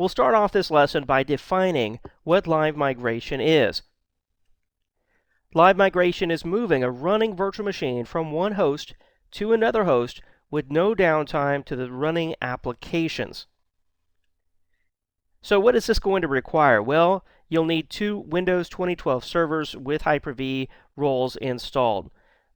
We'll start off this lesson by defining what live migration is. Live migration is moving a running virtual machine from one host to another host with no downtime to the running applications. So what is this going to require? Well, you'll need two Windows 2012 servers with Hyper-V roles installed.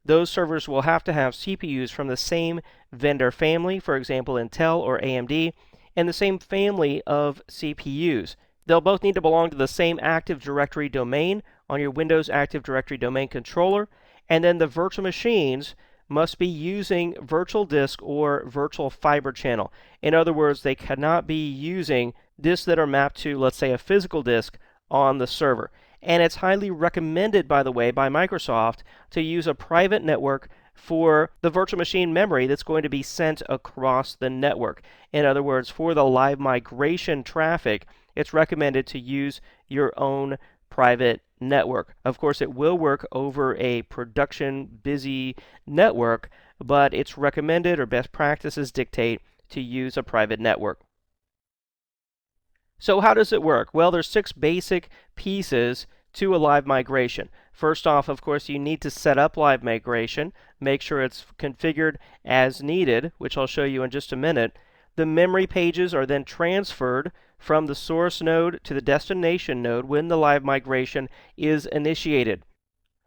Those servers will have to have CPUs from the same vendor family, for example Intel or AMD, and the same family of CPUs. They'll both need to belong to the same Active Directory domain on your Windows Active Directory domain controller, and then the virtual machines must be using virtual disk or virtual fiber channel. In other words, they cannot be using disks that are mapped to, let's say, a physical disk on the server. And it's highly recommended, by the way, by Microsoft to use a private network for the virtual machine memory that's going to be sent across the network. In other words, for the live migration traffic, it's recommended to use your own private network. Of course, it will work over a production busy network, but it's recommended, or best practices dictate, to use a private network. So how does it work? Well, there's 6 basic pieces to a live migration. First off, of course, you need to set up live migration, make sure it's configured as needed, which I'll show you in just a minute. The memory pages are then transferred from the source node to the destination node when the live migration is initiated.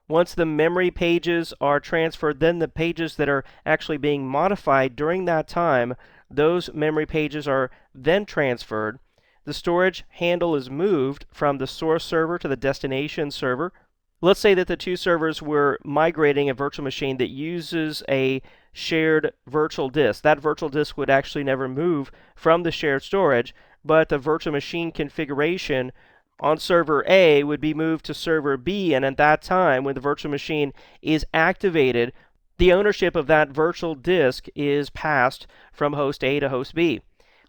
Once the memory pages are transferred, then the pages that are actually being modified during that time, those memory pages are then transferred. The storage handle is moved from the source server to the destination server. Let's say that the two servers were migrating a virtual machine that uses a shared virtual disk. That virtual disk would actually never move from the shared storage, but the virtual machine configuration on server A would be moved to server B, and at that time, when the virtual machine is activated, the ownership of that virtual disk is passed from host A to host B.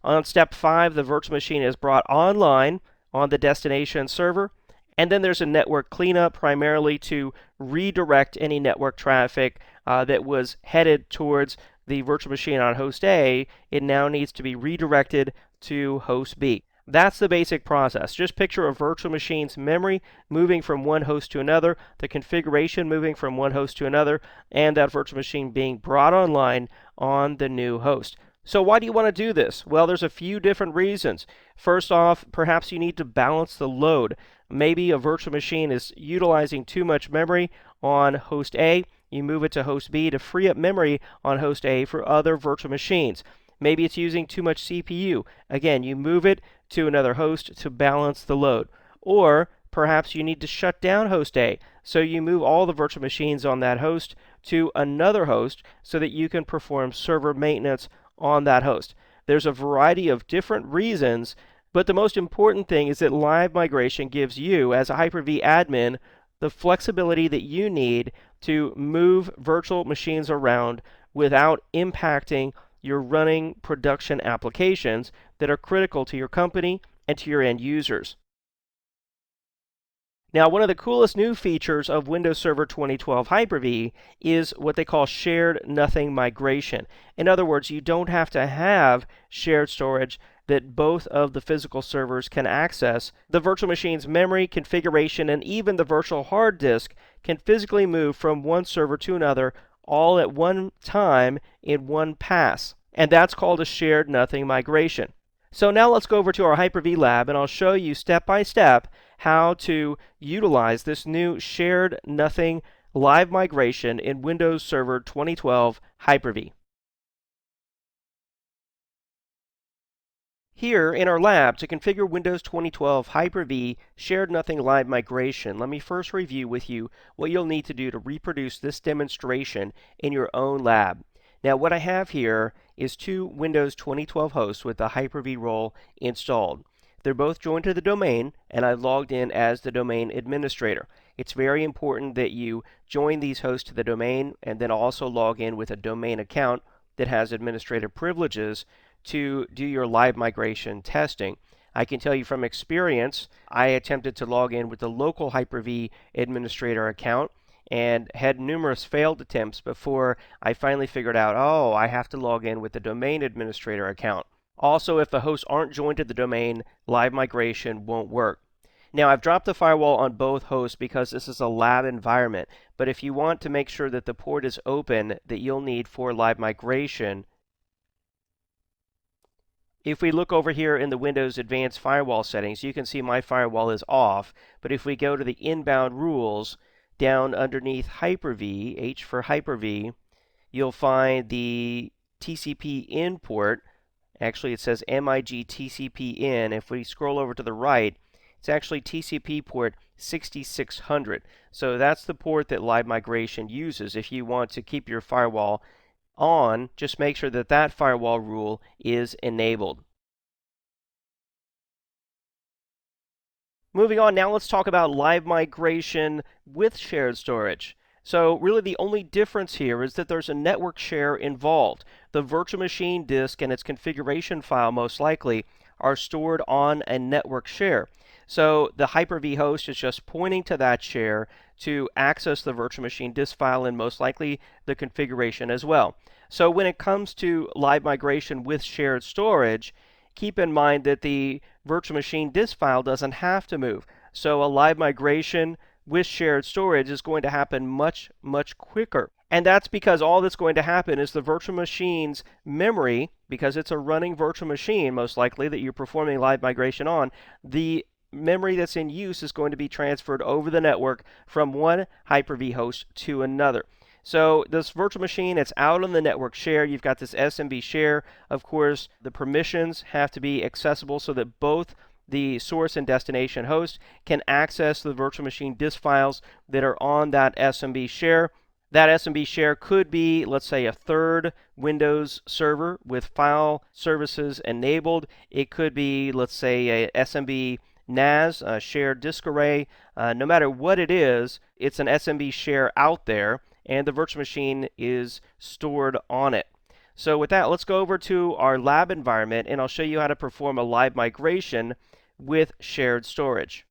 On step 5, the virtual machine is brought online on the destination server, and then there's a network cleanup primarily to redirect any network traffic that was headed towards the virtual machine on host A. It now needs to be redirected to host B. That's the basic process. Just picture a virtual machine's memory moving from one host to another, the configuration moving from one host to another, and that virtual machine being brought online on the new host. So why do you want to do this? Well, there's a few different reasons. First off, perhaps you need to balance the load. Maybe a virtual machine is utilizing too much memory on host A. You move it to host B to free up memory on host A for other virtual machines. Maybe it's using too much CPU. Again, you move it to another host to balance the load. Or perhaps you need to shut down host A, so you move all the virtual machines on that host to another host so that you can perform server maintenance on that host. There's a variety of different reasons, but the most important thing is that live migration gives you, as a Hyper-V admin, the flexibility that you need to move virtual machines around without impacting your running production applications that are critical to your company and to your end users. Now, one of the coolest new features of Windows Server 2012 Hyper-V is what they call shared nothing migration. In other words, you don't have to have shared storage that both of the physical servers can access. The virtual machine's memory, configuration, and even the virtual hard disk can physically move from one server to another all at one time in one pass. And that's called a shared nothing migration. So now let's go over to our Hyper-V lab, and I'll show you step by step how to utilize this new shared nothing live migration in Windows Server 2012 Hyper-V. Here in our lab, to configure Windows 2012 Hyper-V shared nothing live migration, let me first review with you what you'll need to do to reproduce this demonstration in your own lab. Now, what I have here is two Windows 2012 hosts with the Hyper-V role installed. They're both joined to the domain, and I logged in as the domain administrator. It's very important that you join these hosts to the domain and then also log in with a domain account that has administrative privileges to do your live migration testing. I can tell you from experience, I attempted to log in with the local Hyper-V administrator account and had numerous failed attempts before I finally figured out, oh, I have to log in with the domain administrator account. Also, if the hosts aren't joined to the domain, live migration won't work. Now, I've dropped the firewall on both hosts because this is a lab environment, but if you want to make sure that the port is open that you'll need for live migration, if we look over here in the Windows Advanced Firewall settings, you can see my firewall is off, but if we go to the inbound rules, down underneath Hyper-V, H for Hyper-V, you'll find the TCP in port. Actually, it says MIG TCP in. If we scroll over to the right, it's actually TCP port 6600. So that's the port that live migration uses. If you want to keep your firewall on, just make sure that that firewall rule is enabled. Moving on, now let's talk about live migration with shared storage. So really the only difference here is that there's a network share involved. The virtual machine disk and its configuration file most likely are stored on a network share. So the Hyper-V host is just pointing to that share to access the virtual machine disk file and most likely the configuration as well. So when it comes to live migration with shared storage, keep in mind that the virtual machine disk file doesn't have to move. So a live migration with shared storage is going to happen much, much quicker. And that's because all that's going to happen is the virtual machine's memory, because it's a running virtual machine most likely that you're performing live migration on, the memory that's in use is going to be transferred over the network from one Hyper-V host to another. So this virtual machine, it's out on the network share. You've got this SMB share. Of course, the permissions have to be accessible so that both the source and destination host can access the virtual machine disk files that are on that SMB share. That SMB share could be, let's say, a third Windows server with file services enabled. It could be, let's say, a SMB NAS, a shared disk array. No matter what it is, it's an SMB share out there, and the virtual machine is stored on it. So with that, let's go over to our lab environment, and I'll show you how to perform a live migration with shared storage.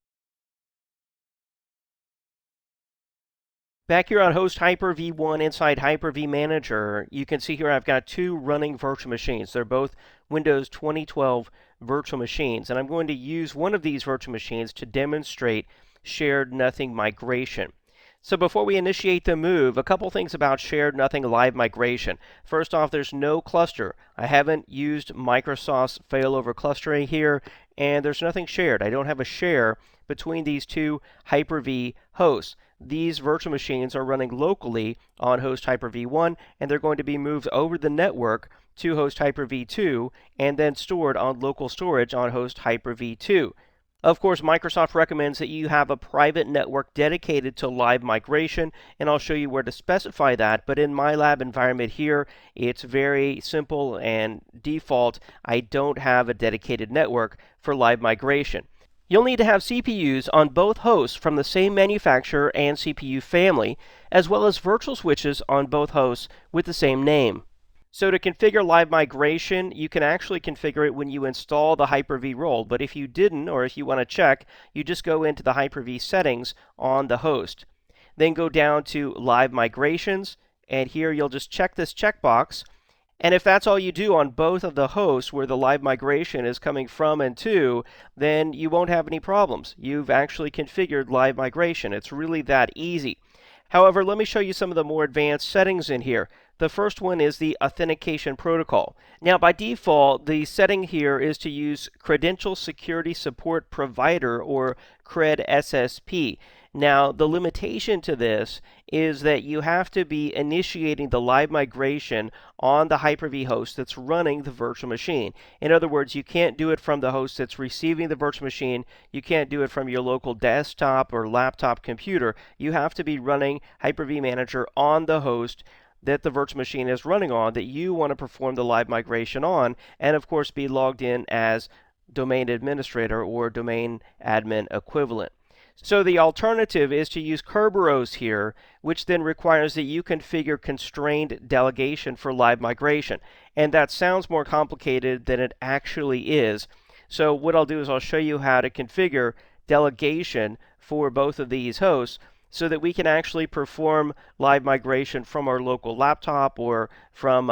Back here on host Hyper-V 1 inside Hyper-V Manager, you can see here I've got two running virtual machines. They're both Windows 2012 virtual machines, and I'm going to use one of these virtual machines to demonstrate shared nothing migration. So before we initiate the move, a couple things about shared nothing live migration. First off, there's no cluster. I haven't used Microsoft's failover clustering here, and there's nothing shared. I don't have a share between these two Hyper-V hosts. These virtual machines are running locally on host Hyper-V 1, and they're going to be moved over the network to host Hyper-V 2, and then stored on local storage on host Hyper-V 2. Of course, Microsoft recommends that you have a private network dedicated to live migration, and I'll show you where to specify that. But in my lab environment here, it's very simple and default. I don't have a dedicated network for live migration. You'll need to have CPUs on both hosts from the same manufacturer and CPU family, as well as virtual switches on both hosts with the same name. So to configure live migration, you can actually configure it when you install the Hyper-V role, but if you didn't, or if you want to check, you just go into the Hyper-V settings on the host. Then go down to Live Migrations, and here you'll just check this checkbox. And if that's all you do on both of the hosts where the live migration is coming from and to, then you won't have any problems. You've actually configured live migration. It's really that easy. However, let me show you some of the more advanced settings in here. The first one is the authentication protocol. Now, by default, the setting here is to use Credential Security Support Provider, or CRED SSP. Now, the limitation to this is that you have to be initiating the live migration on the Hyper-V host that's running the virtual machine. In other words, you can't do it from the host that's receiving the virtual machine. You can't do it from your local desktop or laptop computer. You have to be running Hyper-V Manager on the host that the virtual machine is running on that you want to perform the live migration on, and of course be logged in as domain administrator or domain admin equivalent. So the alternative is to use Kerberos here, which then requires that you configure constrained delegation for live migration. And that sounds more complicated than it actually is. So what I'll do is I'll show you how to configure delegation for both of these hosts so that we can actually perform live migration from our local laptop or from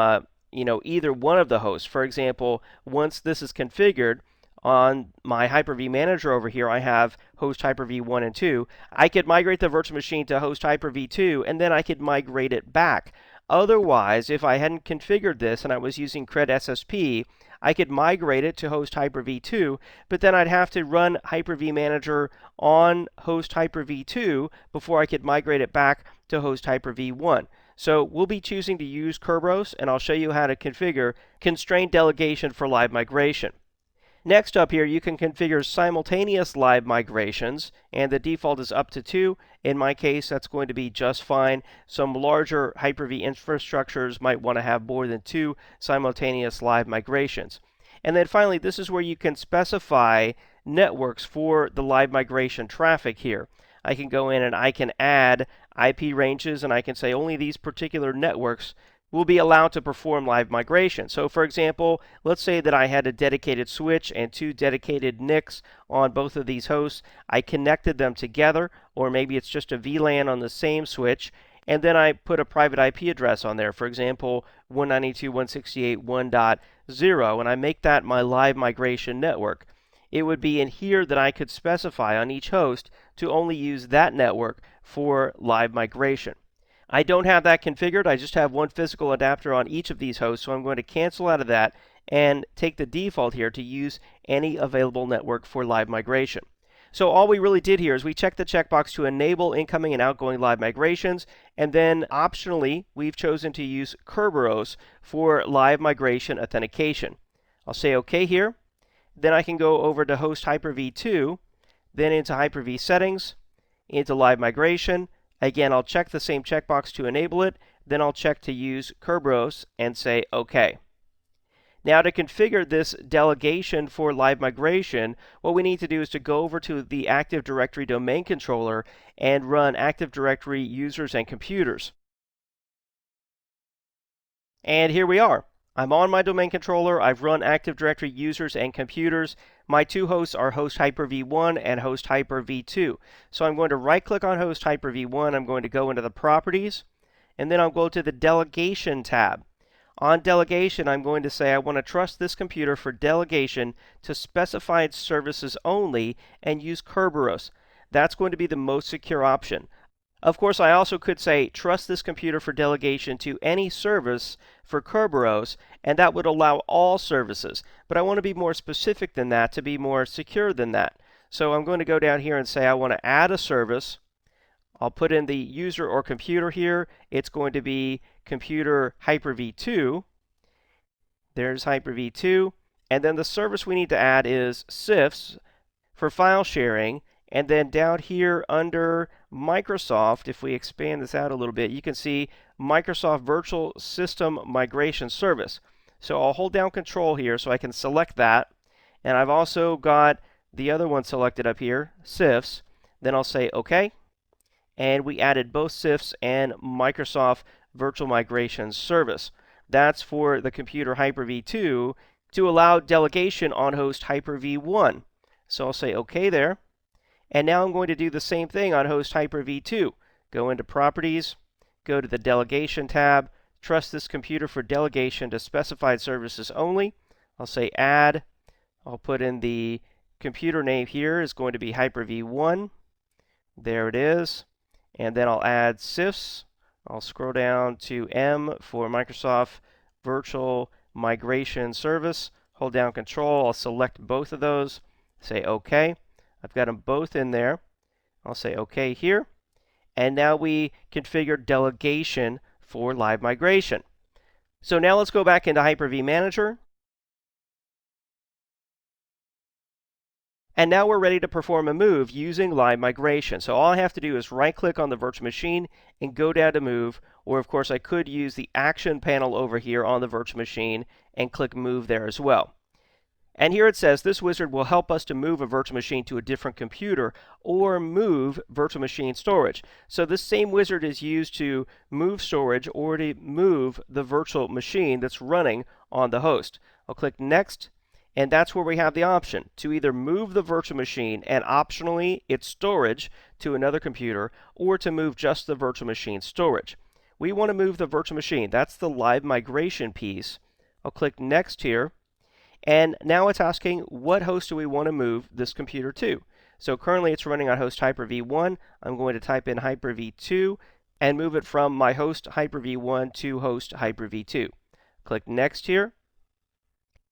either one of the hosts. For example, once this is configured on my Hyper-V manager over here, I have host Hyper-V 1 and 2. I could migrate the virtual machine to host Hyper-V 2, and then I could migrate it back. Otherwise, if I hadn't configured this and I was using CRED SSP, I could migrate it to host Hyper-V 2, but then I'd have to run Hyper-V Manager on host Hyper-V 2 before I could migrate it back to host Hyper-V 1. So we'll be choosing to use Kerberos, and I'll show you how to configure constrained delegation for live migration. Next up here, you can configure simultaneous live migrations, and the default is up to 2. In my case, that's going to be just fine. Some larger Hyper-V infrastructures might want to have more than 2 simultaneous live migrations. And then finally, this is where you can specify networks for the live migration traffic here. I can go in and I can add IP ranges, and I can say only these particular networks will be allowed to perform live migration. So for example, let's say that I had a dedicated switch and 2 dedicated NICs on both of these hosts. I connected them together, or maybe it's just a VLAN on the same switch, and then I put a private IP address on there, for example 192.168.1.0, and I make that my live migration network. It would be in here that I could specify on each host to only use that network for live migration. I don't have that configured. I just have one physical adapter on each of these hosts, so I'm going to cancel out of that and take the default here to use any available network for live migration. So all we really did here is we checked the checkbox to enable incoming and outgoing live migrations, and then optionally we've chosen to use Kerberos for live migration authentication. I'll say OK here. Then I can go over to host Hyper-V 2, then into Hyper-V settings, into live migration. Again, I'll check the same checkbox to enable it, then I'll check to use Kerberos and say OK. Now to configure this delegation for live migration, what we need to do is to go over to the Active Directory domain controller and run Active Directory users and computers. And here we are. I'm on my domain controller. I've run Active Directory users and computers. My 2 hosts are host Hyper-V 1 and host Hyper-V 2. So I'm going to right-click on host Hyper-V 1. I'm going to go into the properties, and then I'll go to the Delegation tab. On Delegation, I'm going to say I want to trust this computer for delegation to specified services only and use Kerberos. That's going to be the most secure option. Of course, I also could say trust this computer for delegation to any service for Kerberos, and that would allow all services. But I want to be more specific than that to be more secure than that. So I'm going to go down here and say I want to add a service. I'll put in the user or computer here. It's going to be computer Hyper-V 2. There's Hyper-V 2. And then the service we need to add is CIFS for file sharing. And then down here under Microsoft, if we expand this out a little bit, you can see Microsoft Virtual System Migration Service. So I'll hold down Control here so I can select that. And I've also got the other one selected up here, CIFS. Then I'll say OK. And we added both CIFS and Microsoft Virtual Migration Service. That's for the computer Hyper-V 2 to allow delegation on host Hyper-V 1. So I'll say OK there. And now I'm going to do the same thing on host Hyper-V 2. Go into Properties, go to the Delegation tab, trust this computer for delegation to specified services only. I'll say Add. I'll put in the computer name here is going to be Hyper-V 1. There it is. And then I'll add CIFS. I'll scroll down to M for Microsoft Virtual Migration Service. Hold down Control. I'll select both of those. Say OK. I've got them both in there. I'll say OK here. And now we configure delegation for live migration. So now let's go back into Hyper-V Manager. And now we're ready to perform a move using live migration. So all I have to do is right-click on the virtual machine and go down to Move. Or of course I could use the Action panel over here on the virtual machine and click Move there as well. And here it says this wizard will help us to move a virtual machine to a different computer or move virtual machine storage. So this same wizard is used to move storage or to move the virtual machine that's running on the host. I'll click Next, and that's where we have the option to either move the virtual machine and optionally its storage to another computer, or to move just the virtual machine storage. We want to move the virtual machine. That's the live migration piece. I'll click Next here. And now it's asking what host do we want to move this computer to. So currently it's running on host Hyper-V 1. I'm going to type in Hyper-V 2 and move it from my host Hyper-V 1 to host Hyper-V 2. Click Next here.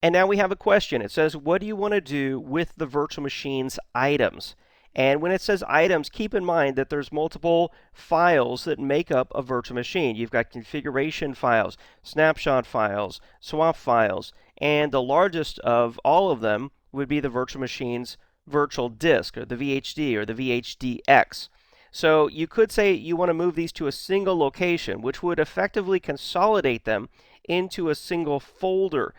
And now we have a question. It says, what do you want to do with the virtual machine's items? And when it says items, keep in mind that there's multiple files that make up a virtual machine. You've got configuration files, snapshot files, swap files, and the largest of all of them would be the virtual machine's virtual disk, or the VHD, or the VHDX. So you could say you want to move these to a single location, which would effectively consolidate them into a single folder.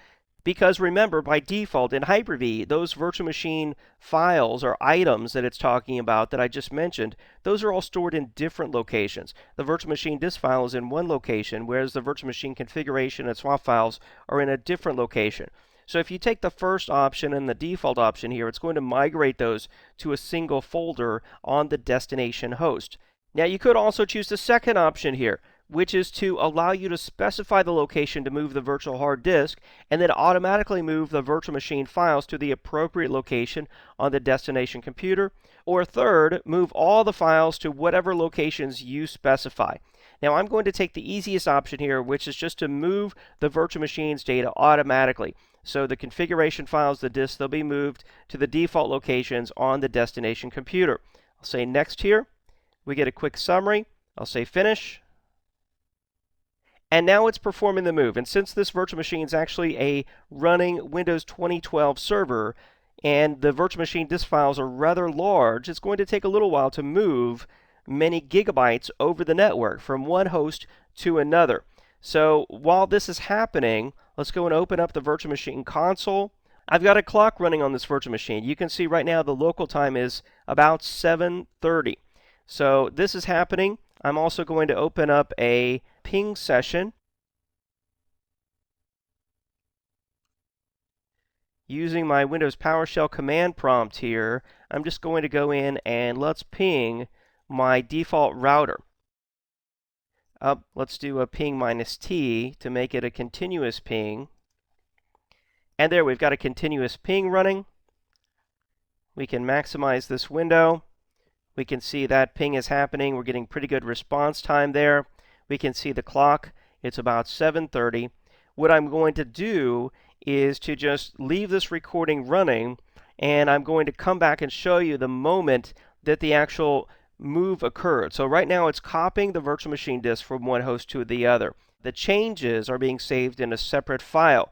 Because remember, by default in Hyper-V, those virtual machine files or items that it's talking about that I just mentioned, those are all stored in different locations. The virtual machine disk file is in one location, whereas the virtual machine configuration and swap files are in a different location. So if you take the first option and the default option here, it's going to migrate those to a single folder on the destination host. Now you could also choose the second option here, which is to allow you to specify the location to move the virtual hard disk and then automatically move the virtual machine files to the appropriate location on the destination computer. Or third, move all the files to whatever locations you specify. Now I'm going to take the easiest option here, which is just to move the virtual machine's data automatically. So the configuration files, the disks, they'll be moved to the default locations on the destination computer. I'll say Next here. We get a quick summary. I'll say Finish. And now it's performing the move. And since this virtual machine is actually a running Windows 2012 server, and the virtual machine disk files are rather large, it's going to take a little while to move many gigabytes over the network from one host to another. So while this is happening, let's go and open up the virtual machine console. I've got a clock running on this virtual machine. You can see right now the local time is about 7:30. So this is happening. I'm also going to open up a ping session using my Windows PowerShell command prompt here. I'm just going to go in and let's ping my default router. Let's do a ping -t to make it a continuous ping. And there, we've got a continuous ping running. We can maximize this window. We can see that ping is happening. We're getting pretty good response time there. We can see the clock. It's about 7:30. What I'm going to do is to just leave this recording running, and I'm going to come back and show you the moment that the actual move occurred. So right now it's copying the virtual machine disk from one host to the other. The changes are being saved in a separate file.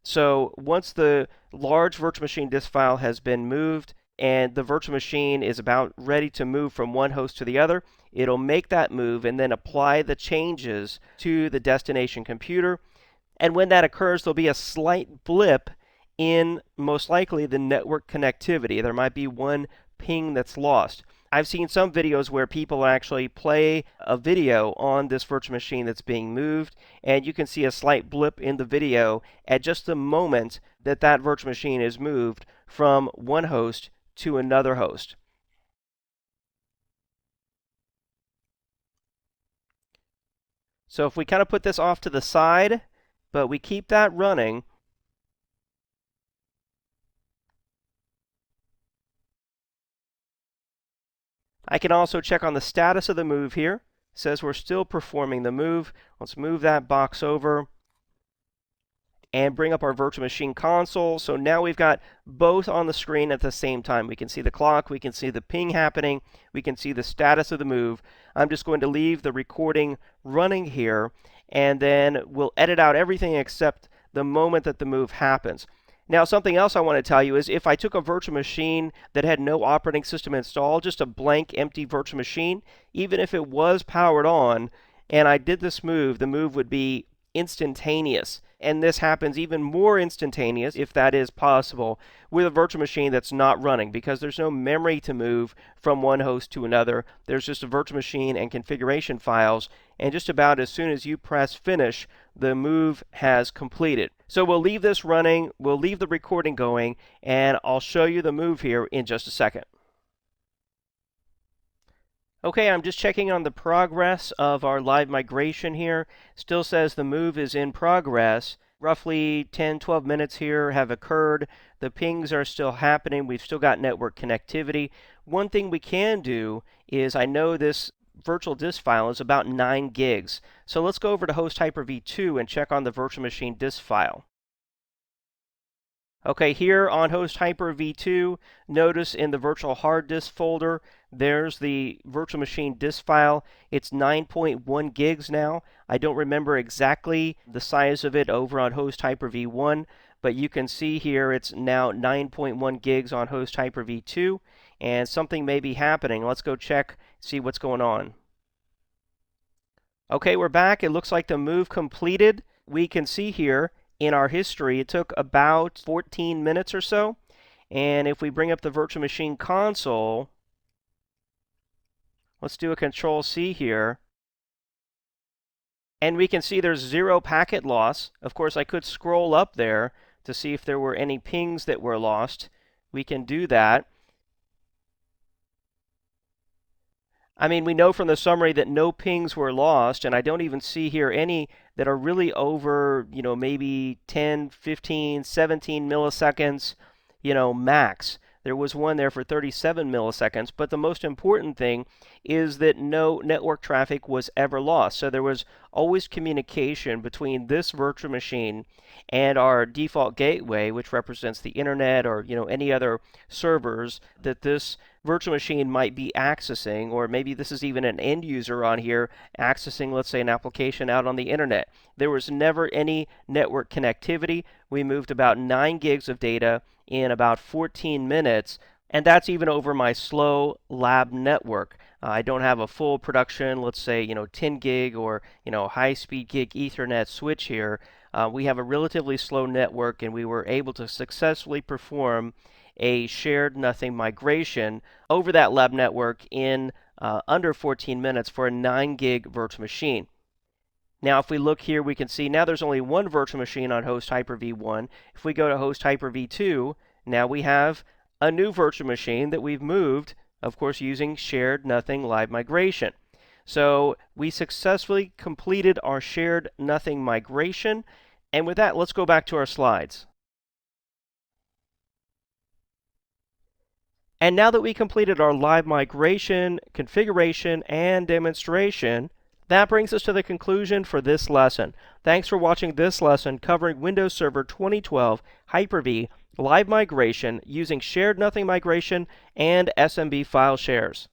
So once the large virtual machine disk file has been moved, and the virtual machine is about ready to move from one host to the other, it'll make that move and then apply the changes to the destination computer. And when that occurs, there'll be a slight blip in, most likely, the network connectivity. There might be one ping that's lost. I've seen some videos where people actually play a video on this virtual machine that's being moved, and you can see a slight blip in the video at just the moment that that virtual machine is moved from one host to another host. So if we kind of put this off to the side, but we keep that running, I can also check on the status of the move here. It says we're still performing the move. Let's move that box over and bring up our virtual machine console. So now we've got both on the screen at the same time. We can see the clock, we can see the ping happening, we can see the status of the move. I'm just going to leave the recording running here, and then we'll edit out everything except the moment that the move happens. Now, something else I want to tell you is if I took a virtual machine that had no operating system installed, just a blank, empty virtual machine, even if it was powered on, and I did this move, the move would be instantaneous. And this happens even more instantaneous, if that is possible, with a virtual machine that's not running, because there's no memory to move from one host to another. There's just a virtual machine and configuration files, and just about as soon as you press finish, the move has completed. So we'll leave this running, we'll leave the recording going, and I'll show you the move here in just a second. Okay, I'm just checking on the progress of our live migration here. Still says the move is in progress. Roughly 10, 12 minutes here have occurred. The pings are still happening. We've still got network connectivity. One thing we can do is, I know this virtual disk file is about 9 gigs. So let's go over to host Hyper-V 2 and check on the virtual machine disk file. Okay, here on host Hyper-V 2, notice in the virtual hard disk folder, there's the virtual machine disk file. It's 9.1 gigs now. I don't remember exactly the size of it over on host Hyper-V 1, but you can see here it's now 9.1 gigs on host Hyper-V 2, and something may be happening. Let's go check, see what's going on. Okay, we're back. It looks like the move completed. We can see here in our history, it took about 14 minutes or so. And if we bring up the virtual machine console, let's do a Control C here. And we can see there's 0 packet loss. Of course, I could scroll up there to see if there were any pings that were lost. We can do that. I mean, we know from the summary that no pings were lost, and I don't even see here any that are really over, maybe 10, 15, 17 milliseconds, max. There was one there for 37 milliseconds, but the most important thing is that no network traffic was ever lost. So there was always communication between this virtual machine and our default gateway, which represents the internet or, any other servers that this virtual machine might be accessing, or maybe this is even an end user on here accessing, let's say, an application out on the internet. There was never any network connectivity. We moved about 9 gigs of data in about 14 minutes, and that's even over my slow lab network. I don't have a full production, let's say, 10 gig or, high-speed gig Ethernet switch here. We have a relatively slow network, and we were able to successfully perform a shared nothing migration over that lab network in under 14 minutes for a 9 gig virtual machine. Now, if we look here, we can see now there's only one virtual machine on host Hyper-V 1. If we go to host Hyper-V 2, now we have a new virtual machine that we've moved, of course, using shared nothing live migration. So we successfully completed our shared nothing migration. And with that, let's go back to our slides. And now that we completed our live migration, configuration, and demonstration, that brings us to the conclusion for this lesson. Thanks for watching this lesson covering Windows Server 2012 Hyper-V live migration using shared nothing migration and SMB file shares.